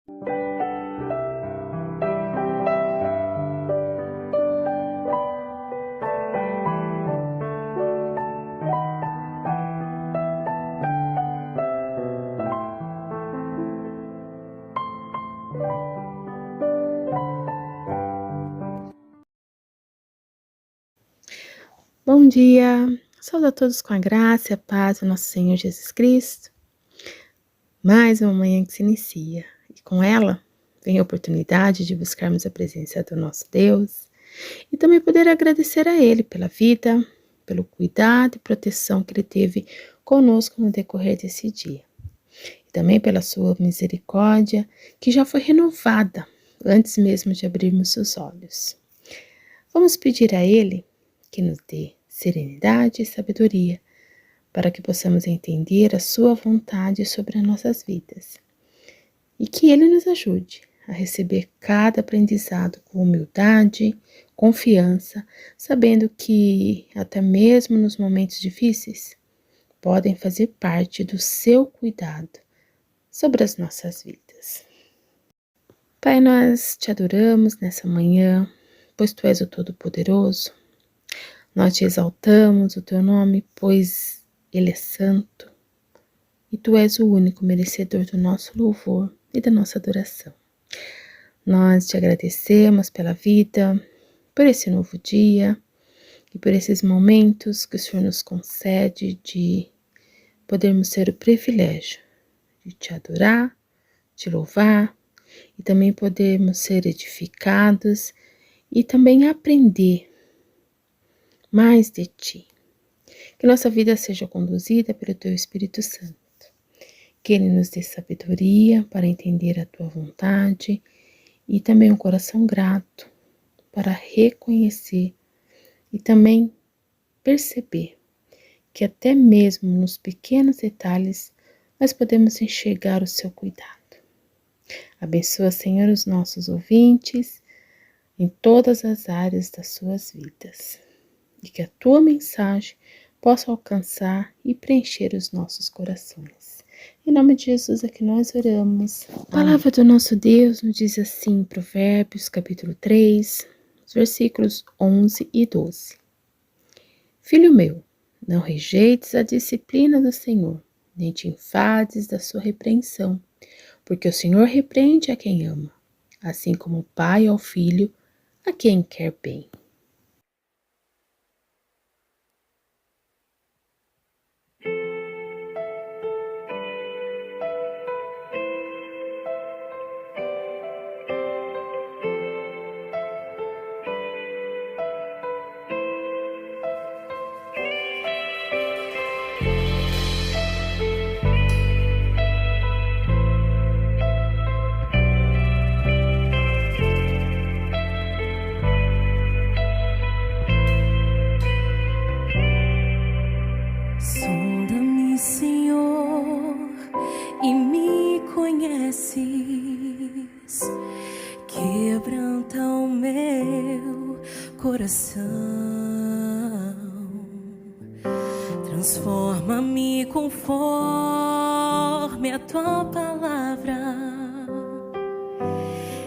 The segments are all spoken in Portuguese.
Bom dia, saúdo a todos com a graça e a paz do nosso Senhor Jesus Cristo. Mais uma manhã que se inicia e com ela vem a oportunidade de buscarmos a presença do nosso Deus e também poder agradecer a Ele pela vida, pelo cuidado e proteção que Ele teve conosco no decorrer desse dia. E também pela sua misericórdia que já foi renovada antes mesmo de abrirmos os olhos. Vamos pedir a Ele que nos dê serenidade e sabedoria para que possamos entender a sua vontade sobre as nossas vidas e que Ele nos ajude a receber cada aprendizado com humildade, confiança, sabendo que até mesmo nos momentos difíceis podem fazer parte do seu cuidado sobre as nossas vidas. Pai, nós te adoramos nessa manhã, pois Tu és o Todo-Poderoso. Nós te exaltamos o Teu nome, pois Ele é santo e Tu és o único merecedor do nosso louvor e da nossa adoração. Nós te agradecemos pela vida, por esse novo dia e por esses momentos que o Senhor nos concede de podermos ter o privilégio de Te adorar, Te louvar e também podermos ser edificados e também aprender mais de Ti. Que nossa vida seja conduzida pelo Teu Espírito Santo. Que Ele nos dê sabedoria para entender a Tua vontade e também um coração grato para reconhecer e também perceber que até mesmo nos pequenos detalhes nós podemos enxergar o Seu cuidado. Abençoa, Senhor, os nossos ouvintes em todas as áreas das suas vidas. E que a Tua mensagem possa alcançar e preencher os nossos corações. Em nome de Jesus é que nós oramos. A palavra do nosso Deus nos diz assim, Provérbios capítulo 3, versículos 11 e 12. Filho meu, não rejeites a disciplina do Senhor, nem te enfades da sua repreensão, porque o Senhor repreende a quem ama, assim como o pai ao filho, a quem quer bem. Sonda-me, Senhor, e me conheces. Quebranta o meu coração. Transforma-me conforme a Tua palavra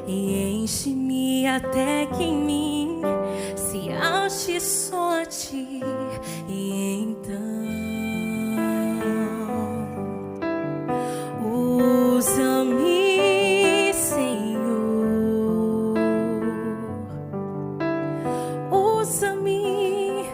e enche-me até que em mim se ache só a Ti. E então usa-me, Senhor, usa-me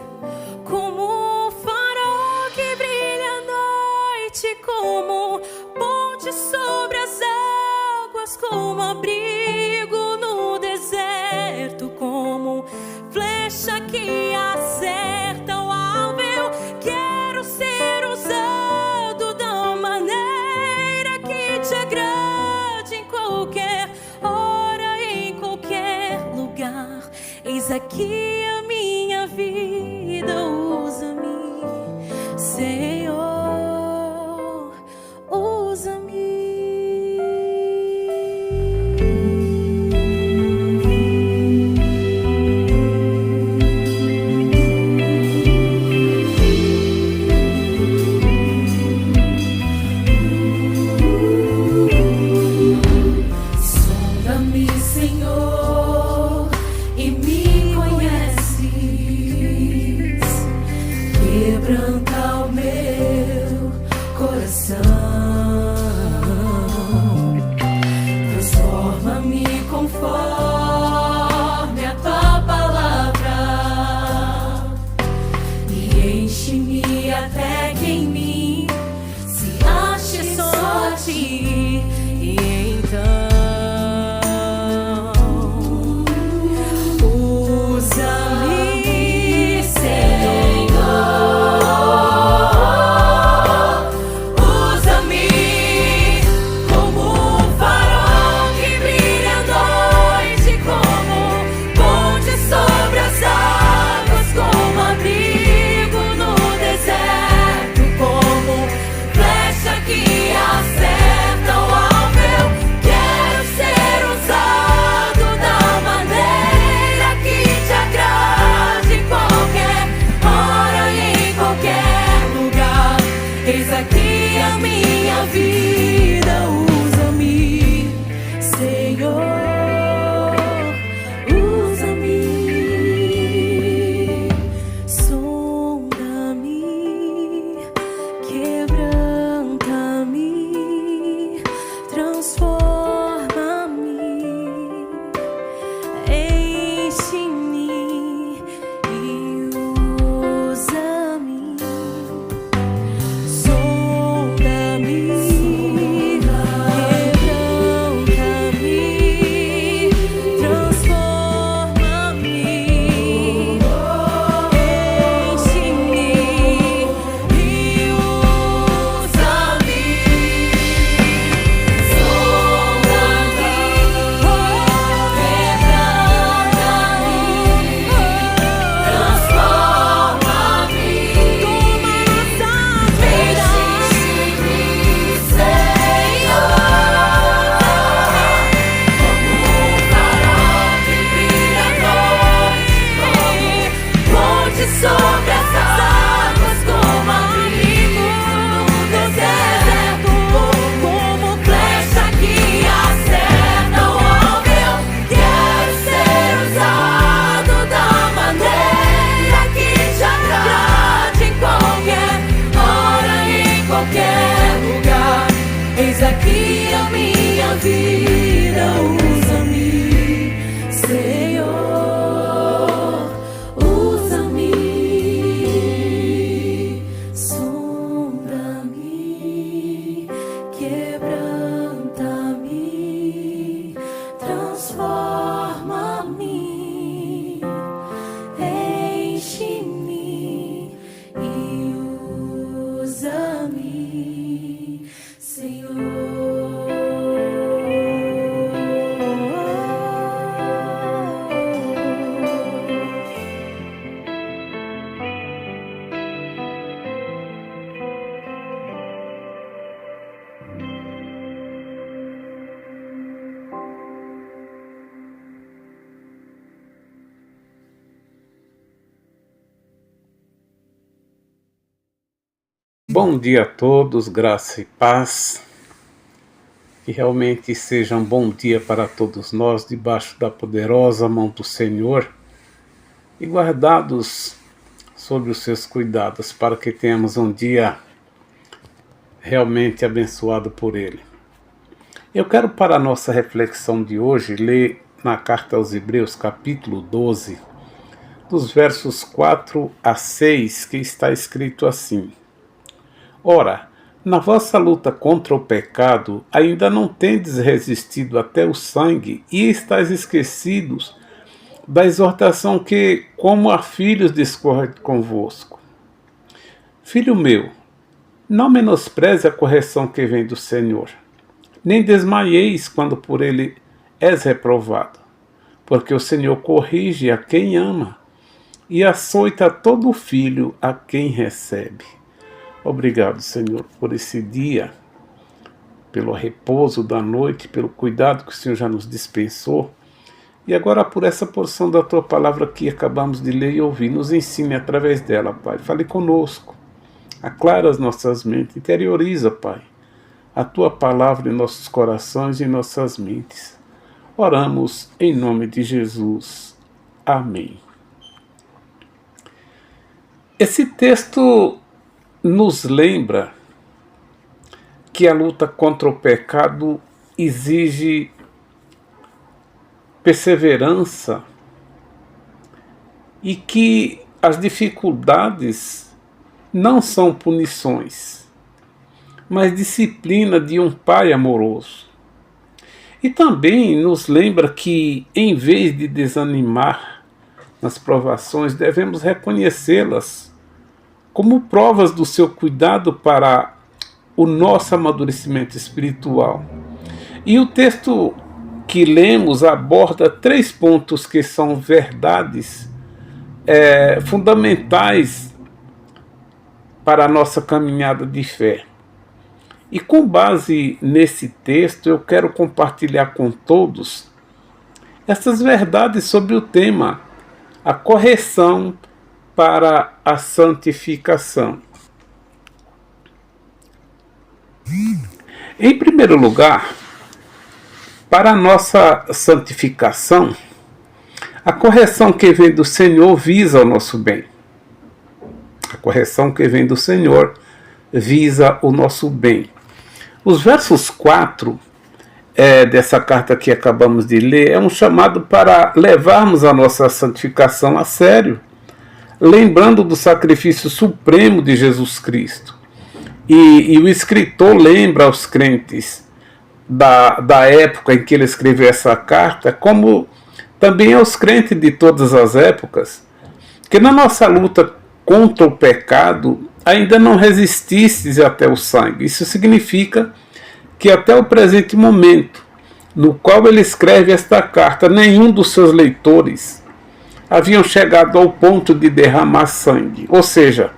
como um farol que brilha à noite, como ponte sobre as águas, como abrigo no deserto, como flecha que acerta o alvo. Eu quero ser usado da maneira que Te agrade, em qualquer hora, em qualquer lugar. Eis aqui a minha vida, usa-me, Senhor, usa-me. Bom dia a todos, graça e paz. Que realmente seja um bom dia para todos nós, debaixo da poderosa mão do Senhor e guardados sob os seus cuidados, para que tenhamos um dia realmente abençoado por Ele. Eu quero, para a nossa reflexão de hoje, ler na carta aos Hebreus, capítulo 12, dos versos 4 a 6, que está escrito assim: Ora, na vossa luta contra o pecado, ainda não tendes resistido até o sangue, e estáis esquecidos da exortação que, como a filhos, discorre convosco. Filho meu, não menospreze a correção que vem do Senhor, nem desmaieis quando por ele és reprovado, porque o Senhor corrige a quem ama, e açoita todo filho a quem recebe. Obrigado, Senhor, por esse dia, pelo repouso da noite, pelo cuidado que o Senhor já nos dispensou. E agora por essa porção da Tua palavra que acabamos de ler e ouvir, nos ensine através dela, Pai. Fale conosco, aclara as nossas mentes, interioriza, Pai, a Tua palavra em nossos corações e em nossas mentes. Oramos em nome de Jesus. Amém. Esse texto nos lembra que a luta contra o pecado exige perseverança e que as dificuldades não são punições, mas disciplina de um Pai amoroso. E também nos lembra que, em vez de desanimar nas provações, devemos reconhecê-las como provas do seu cuidado para o nosso amadurecimento espiritual. E o texto que lemos aborda 3 pontos que são verdades fundamentais para a nossa caminhada de fé. E com base nesse texto, eu quero compartilhar com todos essas verdades sobre o tema, a correção para a santificação. Em primeiro lugar, para a nossa santificação, a correção que vem do Senhor visa o nosso bem. A correção que vem do Senhor visa o nosso bem. Os versos 4 dessa carta que acabamos de ler é um chamado para levarmos a nossa santificação a sério, lembrando do sacrifício supremo de Jesus Cristo. E o escritor lembra aos crentes da época em que ele escreveu essa carta, como também aos crentes de todas as épocas, que na nossa luta contra o pecado ainda não resististes até o sangue. Isso significa que até o presente momento, no qual ele escreve esta carta, nenhum dos seus leitores haviam chegado ao ponto de derramar sangue. Ou seja,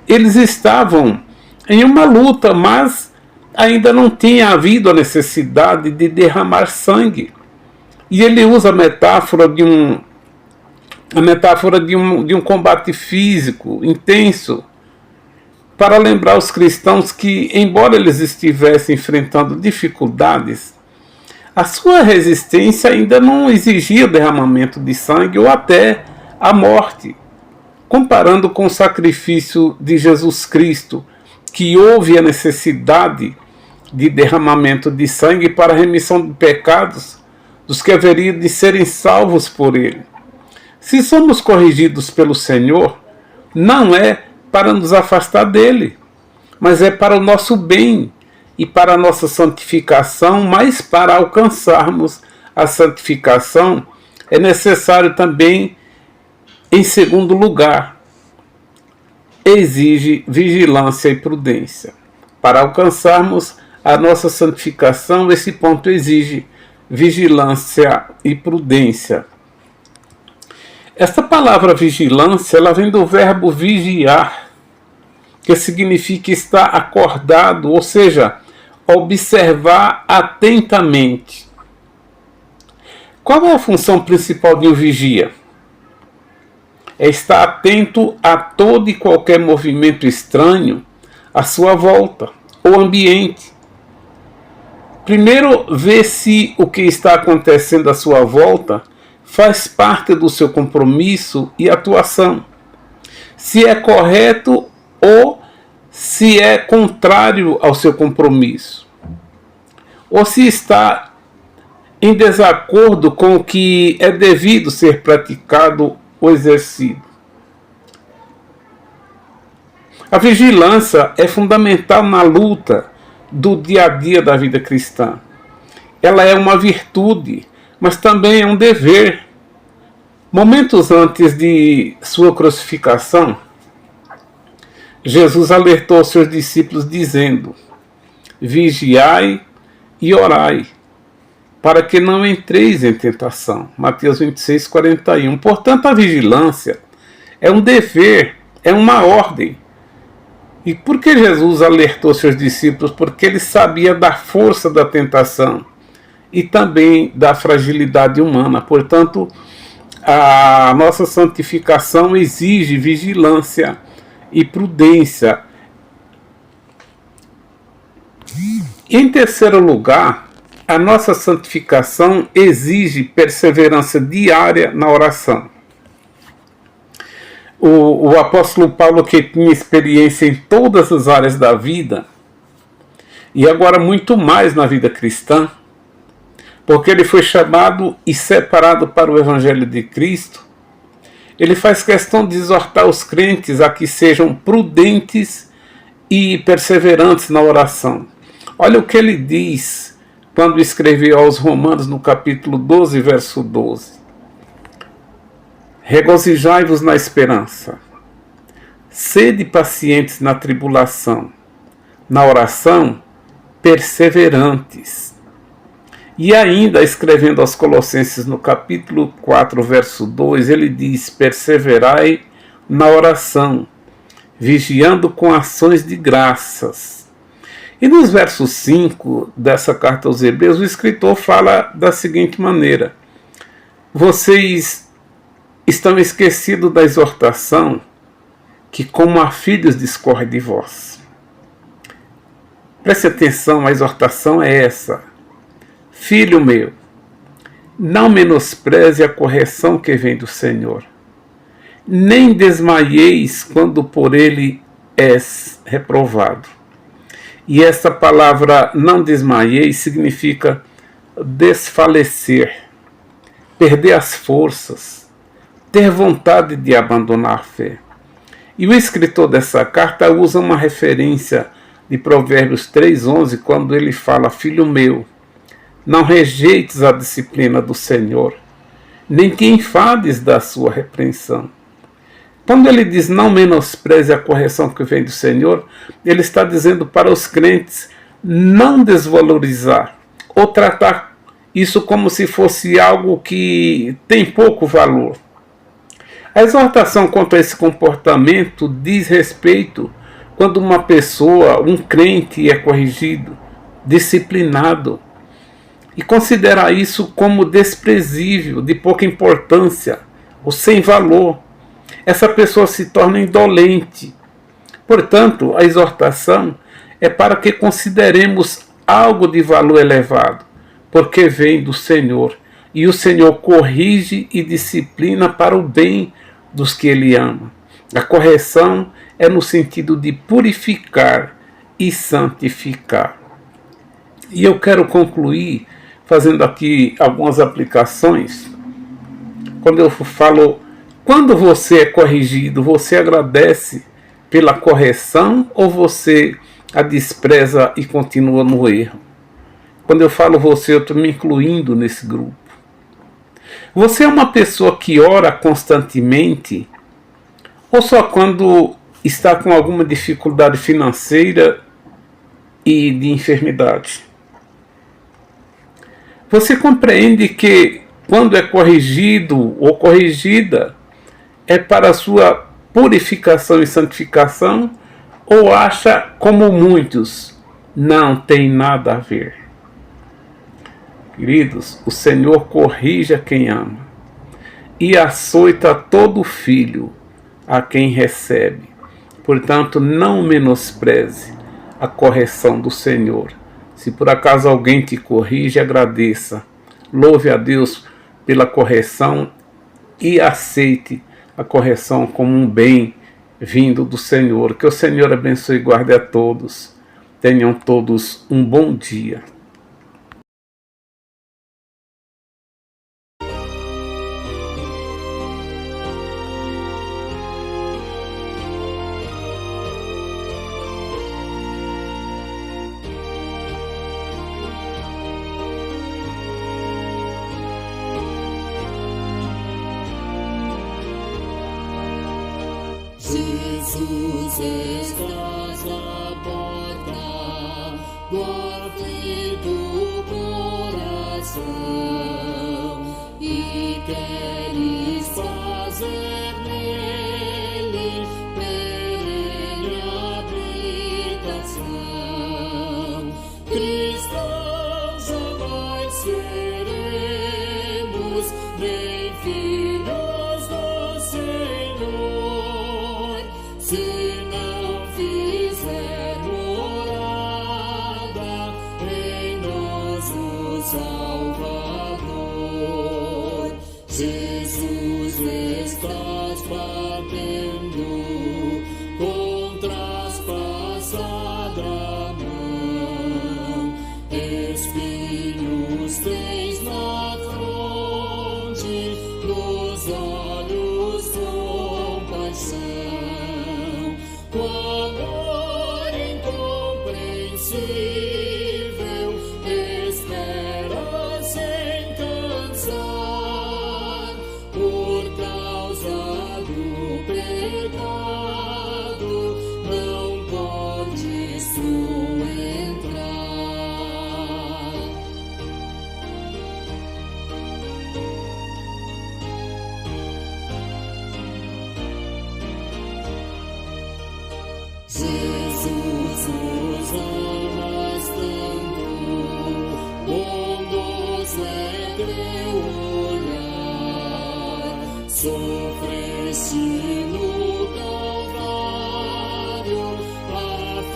eles estavam em uma luta, mas ainda não tinha havido a necessidade de derramar sangue. E ele usa a metáfora de um combate físico intenso para lembrar os cristãos que, embora eles estivessem enfrentando dificuldades, a sua resistência ainda não exigia o derramamento de sangue ou até a morte, comparando com o sacrifício de Jesus Cristo, que houve a necessidade de derramamento de sangue para a remissão de pecados dos que haveriam de serem salvos por ele. Se somos corrigidos pelo Senhor, não é para nos afastar dele, mas é para o nosso bem e para a nossa santificação. Mas para alcançarmos a santificação é necessário também, em segundo lugar, exige vigilância e prudência. Para alcançarmos a nossa santificação, esse ponto exige vigilância e prudência. Esta palavra vigilância, ela vem do verbo vigiar, que significa estar acordado, ou seja, observar atentamente. Qual é a função principal de um vigia? É estar atento a todo e qualquer movimento estranho, à sua volta, o ambiente. Primeiro, vê se o que está acontecendo à sua volta faz parte do seu compromisso e atuação. Se é correto ou se é contrário ao seu compromisso. Ou se está em desacordo com o que é devido ser praticado ou exercido. A vigilância é fundamental na luta do dia a dia da vida cristã. Ela é uma virtude, mas também é um dever. Momentos antes de sua crucificação, Jesus alertou seus discípulos dizendo: vigiai e orai, para que não entreis em tentação. Mateus 26, 41. Portanto, a vigilância é um dever, é uma ordem. E por que Jesus alertou seus discípulos? Porque ele sabia da força da tentação e também da fragilidade humana. Portanto, a nossa santificação exige vigilância e prudência. Em terceiro lugar, a nossa santificação exige perseverança diária na oração. O apóstolo Paulo, que tinha experiência em todas as áreas da vida, e agora muito mais na vida cristã, porque ele foi chamado e separado para o Evangelho de Cristo, ele faz questão de exortar os crentes a que sejam prudentes e perseverantes na oração. Olha o que ele diz quando escreveu aos Romanos no capítulo 12, verso 12. Regozijai-vos na esperança, sede pacientes na tribulação, na oração perseverantes. E ainda, escrevendo aos Colossenses no capítulo 4, verso 2, ele diz: perseverai na oração, vigiando com ações de graças. E nos versos 5 dessa carta aos Hebreus, o escritor fala da seguinte maneira: vocês estão esquecidos da exortação que, como a filhos, discorre de vós. Preste atenção, a exortação é essa: filho meu, não menospreze a correção que vem do Senhor, nem desmaieis quando por ele és reprovado. E essa palavra não desmaieis significa desfalecer, perder as forças, ter vontade de abandonar a fé. E o escritor dessa carta usa uma referência de Provérbios 3,11, quando ele fala: filho meu, não rejeites a disciplina do Senhor, nem te enfades da sua repreensão. Quando ele diz não menospreze a correção que vem do Senhor, ele está dizendo para os crentes não desvalorizar ou tratar isso como se fosse algo que tem pouco valor. A exortação quanto a esse comportamento diz respeito quando uma pessoa, um crente, é corrigido, disciplinado, e considerar isso como desprezível, de pouca importância, ou sem valor. Essa pessoa se torna indolente. Portanto, a exortação é para que consideremos algo de valor elevado, porque vem do Senhor, e o Senhor corrige e disciplina para o bem dos que Ele ama. A correção é no sentido de purificar e santificar. E eu quero concluir fazendo aqui algumas aplicações. Quando eu falo, quando você é corrigido, você agradece pela correção ou você a despreza e continua no erro? Quando eu falo você, eu estou me incluindo nesse grupo. Você é uma pessoa que ora constantemente ou só quando está com alguma dificuldade financeira e de enfermidade? Você compreende que quando é corrigido ou corrigida é para a sua purificação e santificação, ou acha, como muitos, não tem nada a ver? Queridos, o Senhor corrige a quem ama e açoita todo filho a quem recebe. Portanto, não menospreze a correção do Senhor. Se por acaso alguém te corrige, agradeça. Louve a Deus pela correção e aceite a correção como um bem vindo do Senhor. Que o Senhor abençoe e guarde a todos. Tenham todos um bom dia. Jesus, estás à porta do aflito coração e queres fazer nele perene habitação. Cristãos jamais seremos, nem filhos do Senhor, se não fizer morada em nós o Salvador. Jesus, estás batendo com traspassada mão, espinhos tens na fronte, nos olhos compaixão. Com amor incompreensível, espera sem cansar, por causa do pecado, não podes tu entrar. Jesus, nos amas tanto, bondoso é teu olhar, sofreste no Calvário a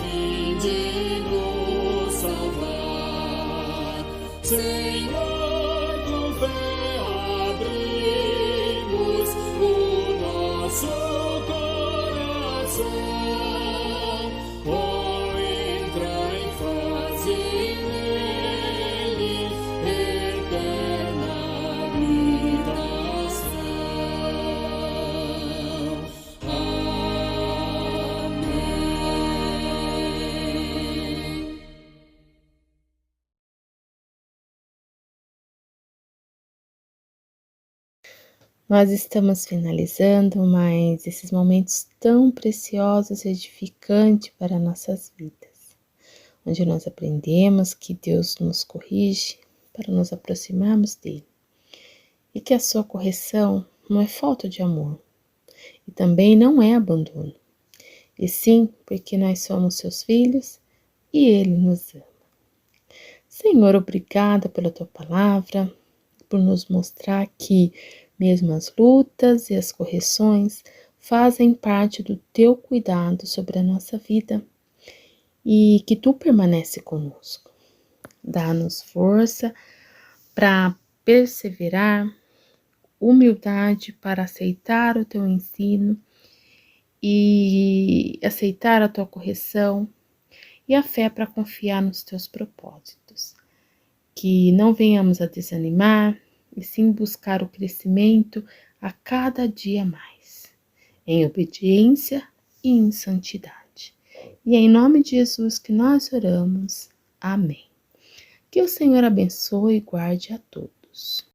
fim de nos salvar. Senhor, com fé abrimos o nosso coração. Oh, entra e faze nele eterna habitação. Amém. Nós estamos finalizando mais esses momentos tão preciosos e edificantes para nossas vidas, onde nós aprendemos que Deus nos corrige para nos aproximarmos dele e que a sua correção não é falta de amor e também não é abandono, e sim porque nós somos seus filhos e ele nos ama. Senhor, obrigada pela tua palavra, por nos mostrar que mesmo as lutas e as correções fazem parte do teu cuidado sobre a nossa vida e que tu permanece conosco. Dá-nos força para perseverar, humildade para aceitar o teu ensino e aceitar a tua correção e a fé para confiar nos teus propósitos. Que não venhamos a desanimar, e sim buscar o crescimento a cada dia mais, em obediência e em santidade. E é em nome de Jesus que nós oramos. Amém. Que o Senhor abençoe e guarde a todos.